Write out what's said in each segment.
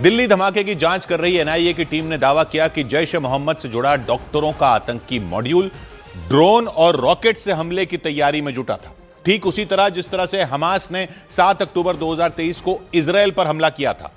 दिल्ली धमाके की जांच कर रही एनआईए की टीम ने दावा किया कि जैश ए मोहम्मद से जुड़ा डॉक्टरों का आतंकी मॉड्यूल ड्रोन और रॉकेट से हमले की तैयारी में जुटा था, ठीक उसी तरह जिस तरह से हमास ने 7 अक्टूबर 2023 को इजराइल पर हमला किया था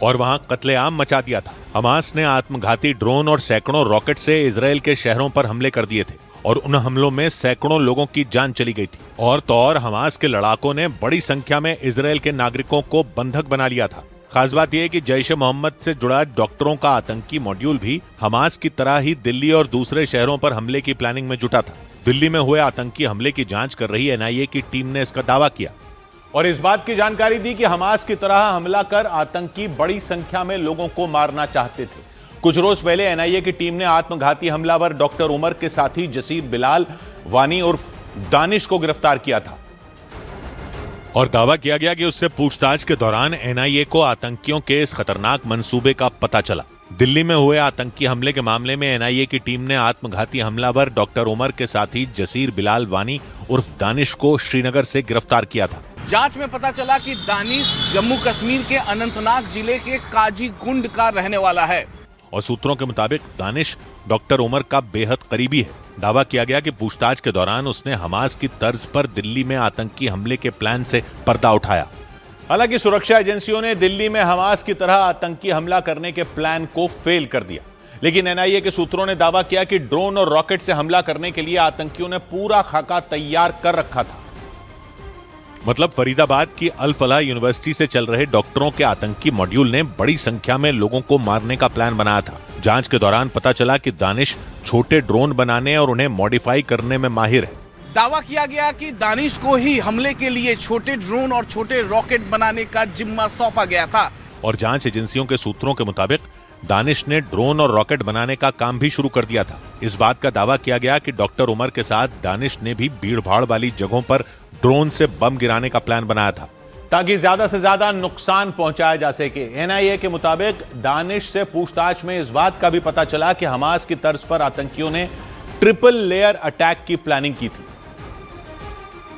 और वहां कत्लेआम मचा दिया था। हमास ने आत्मघाती ड्रोन और सैकड़ों रॉकेट से इजराइल के शहरों पर हमले कर दिए थे और उन हमलों में सैकड़ों लोगों की जान चली गई थी। और तो और हमास के लड़ाकों ने बड़ी संख्या में इजराइल के नागरिकों को बंधक बना लिया था। खास बात यह है कि जैश ए मोहम्मद से जुड़ा डॉक्टरों का आतंकी मॉड्यूल भी हमास की तरह ही दिल्ली और दूसरे शहरों पर हमले की प्लानिंग में जुटा था। दिल्ली में हुए आतंकी हमले की जांच कर रही एनआईए की टीम ने इसका दावा किया और इस बात की जानकारी दी कि हमास की तरह हमला कर आतंकी बड़ी संख्या में लोगों को मारना चाहते थे। कुछ रोज पहले एनआईए की टीम ने आत्मघाती हमलावर डॉक्टर उमर के साथी जसीर बिलाल वानी उर्फ दानिश को गिरफ्तार किया था और दावा किया गया कि उससे पूछताछ के दौरान एनआईए को आतंकियों के इस खतरनाक मंसूबे का पता चला। दिल्ली में हुए आतंकी हमले के मामले में एनआईए की टीम ने आत्मघाती हमलावर डॉक्टर उमर के साथी जसीर बिलाल वानी उर्फ दानिश को श्रीनगर से गिरफ्तार किया था। जांच में पता चला कि दानिश जम्मू कश्मीर के अनंतनाग जिले के काजीगुंड का रहने वाला है और सूत्रों के मुताबिक दानिश डॉक्टर उमर का बेहद करीबी है। दावा किया गया कि पूछताछ के दौरान उसने हमास की तर्ज पर दिल्ली में आतंकी हमले के प्लान से पर्दा उठाया। हालांकि सुरक्षा एजेंसियों ने दिल्ली में हमास की तरह आतंकी हमला करने के प्लान को फेल कर दिया, लेकिन एनआईए के सूत्रों ने दावा किया कि ड्रोन और रॉकेट से हमला करने के लिए आतंकियों ने पूरा खाका तैयार कर रखा था। मतलब फरीदाबाद की अल फलाह यूनिवर्सिटी से चल रहे डॉक्टरों के आतंकी मॉड्यूल ने बड़ी संख्या में लोगों को मारने का प्लान बनाया था। जांच के दौरान पता चला कि दानिश छोटे ड्रोन बनाने और उन्हें मॉडिफाई करने में माहिर है। दावा किया गया कि दानिश को ही हमले के लिए छोटे ड्रोन और छोटे रॉकेट बनाने का जिम्मा सौंपा गया था और जांच एजेंसियों के सूत्रों के मुताबिक दानिश ने ड्रोन और रॉकेट बनाने का काम भी शुरू कर दिया था। इस बात का दावा किया गया कि डॉक्टर उमर के साथ दानिश ने भी भीड़-भाड़ वाली जगहों पर ड्रोन से बम गिराने का प्लान बनाया था ताकि ज्यादा से ज्यादा नुकसान पहुंचाया जा सके। एनआईए के मुताबिक दानिश से पूछताछ में इस बात का भी पता चला कि हमास की तर्ज पर आतंकियों ने ट्रिपल लेयर अटैक की प्लानिंग की थी।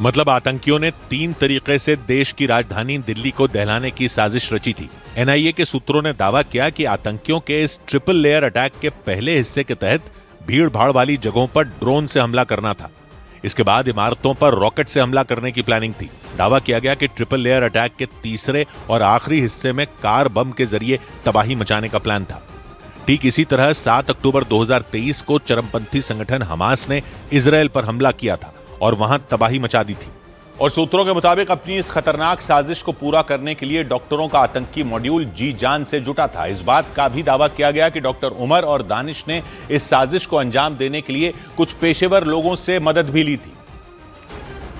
मतलब आतंकियों ने 3 तरीके से देश की राजधानी दिल्ली को दहलाने की साजिश रची थी। एनआईए के सूत्रों ने दावा किया कि आतंकियों के इस ट्रिपल लेयर अटैक के पहले हिस्से के तहत भीड़-भाड़ वाली जगहों पर ड्रोन से हमला करना था। इसके बाद इमारतों पर रॉकेट से हमला करने की प्लानिंग थी। दावा किया गया कि ट्रिपल लेयर अटैक के तीसरे और आखिरी हिस्से में कार बम के जरिए तबाही मचाने का प्लान था। ठीक इसी तरह 7 अक्टूबर 2023 को चरमपंथी संगठन हमास ने इजराइल पर हमला किया था और वहां तबाही मचा दी थी। और सूत्रों के मुताबिक अपनी इस खतरनाक साजिश को पूरा करने के लिए डॉक्टरों का आतंकी मॉड्यूल जी जान से जुटा था। इस बात का भी दावा किया गया कि डॉक्टर उमर और दानिश ने इस साजिश को अंजाम देने के लिए कुछ पेशेवर लोगों से मदद भी ली थी।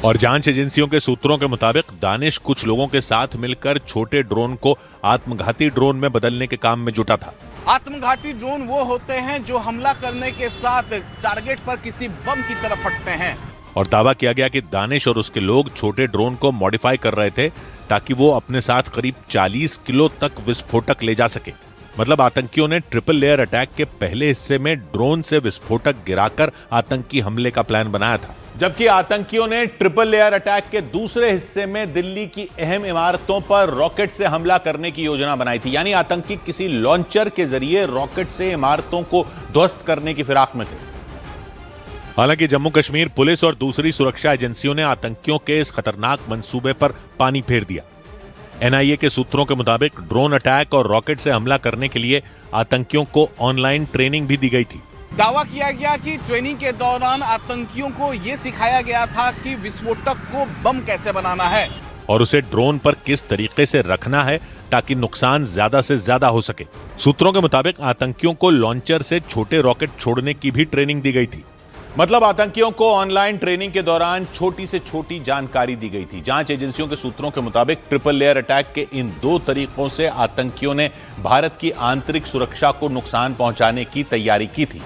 और जांच एजेंसियों के सूत्रों के मुताबिक दानिश कुछ लोगों के साथ मिलकर छोटे ड्रोन को आत्मघाती ड्रोन में बदलने के काम में जुटा था। आत्मघाती ड्रोन वो होते हैं जो हमला करने के साथ टारगेट पर किसी बम की तरफ फटते हैं। और दावा किया गया कि दानिश और उसके लोग छोटे ड्रोन को मॉडिफाई कर रहे थे ताकि वो अपने साथ करीब 40 किलो तक विस्फोटक ले जा सके। मतलब आतंकियों ने ट्रिपल लेयर अटैक के पहले हिस्से में ड्रोन से विस्फोटक गिराकर आतंकी हमले का प्लान बनाया था, जबकि आतंकियों ने ट्रिपल लेयर अटैक के दूसरे हिस्से में दिल्ली की अहम इमारतों पर रॉकेट से हमला करने की योजना बनाई थी। यानी आतंकी किसी लॉन्चर के जरिए रॉकेट से इमारतों को ध्वस्त करने की फिराक में थे। हालांकि जम्मू कश्मीर पुलिस और दूसरी सुरक्षा एजेंसियों ने आतंकियों के इस खतरनाक मंसूबे पर पानी फेर दिया। एनआईए के सूत्रों के मुताबिक ड्रोन अटैक और रॉकेट से हमला करने के लिए आतंकियों को ऑनलाइन ट्रेनिंग भी दी गई थी। दावा किया गया कि ट्रेनिंग के दौरान आतंकियों को यह सिखाया गया था कि विस्फोटक को बम कैसे बनाना है और उसे ड्रोन पर किस तरीके से रखना है ताकि नुकसान ज्यादा से ज्यादा हो सके। सूत्रों के मुताबिक आतंकियों को लॉन्चर से छोटे रॉकेट छोड़ने की भी ट्रेनिंग दी गई थी। मतलब आतंकियों को ऑनलाइन ट्रेनिंग के दौरान छोटी से छोटी जानकारी दी गई थी। जांच एजेंसियों के सूत्रों के मुताबिक ट्रिपल लेयर अटैक के इन 2 तरीकों से आतंकियों ने भारत की आंतरिक सुरक्षा को नुकसान पहुंचाने की तैयारी की थी,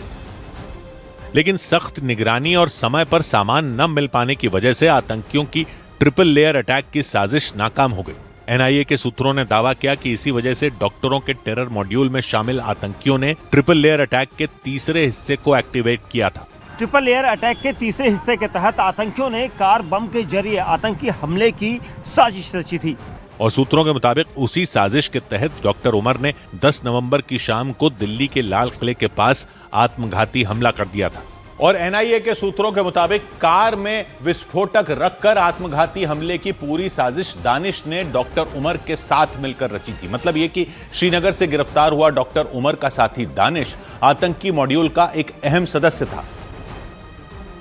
लेकिन सख्त निगरानी और समय पर सामान न मिल पाने की वजह से आतंकियों की ट्रिपल लेयर अटैक की साजिश नाकाम हो गई। एनआईए के सूत्रों ने दावा किया कि इसी वजह से डॉक्टरों के टेरर मॉड्यूल में शामिल आतंकियों ने ट्रिपल लेयर अटैक के तीसरे हिस्से को एक्टिवेट किया था। ट्रिपल लेयर अटैक के तीसरे हिस्से के तहत आतंकियों ने कार बम के जरिए आतंकी हमले की साजिश रची थी। और सूत्रों के मुताबिक उसी साजिश के तहत डॉक्टर उमर ने 10 नवंबर की शाम को दिल्ली के लाल किले के पास आत्मघाती हमला कर दिया था। और एनआईए के सूत्रों के मुताबिक कार में विस्फोटक रखकर आत्मघाती हमले की पूरी साजिश दानिश ने डॉक्टर उमर के साथ मिलकर रची थी। मतलब यह कि श्रीनगर से गिरफ्तार हुआ डॉक्टर उमर का साथी दानिश आतंकी मॉड्यूल का एक अहम सदस्य था।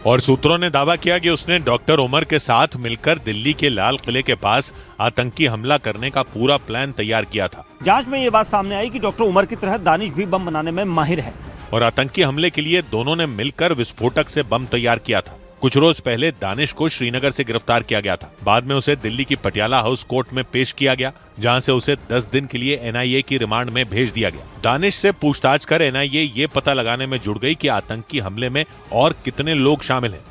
और सूत्रों ने दावा किया कि उसने डॉक्टर उमर के साथ मिलकर दिल्ली के लाल किले के पास आतंकी हमला करने का पूरा प्लान तैयार किया था। जांच में यह बात सामने आई कि डॉक्टर उमर की तरह दानिश भी बम बनाने में माहिर है और आतंकी हमले के लिए दोनों ने मिलकर विस्फोटक से बम तैयार किया था। कुछ रोज पहले दानिश को श्रीनगर से गिरफ्तार किया गया था। बाद में उसे दिल्ली की पटियाला हाउस कोर्ट में पेश किया गया, जहां से उसे 10 दिन के लिए एनआईए की रिमांड में भेज दिया गया। दानिश से पूछताछ कर एनआईए ये पता लगाने में जुड़ गई कि आतंकी हमले में और कितने लोग शामिल हैं।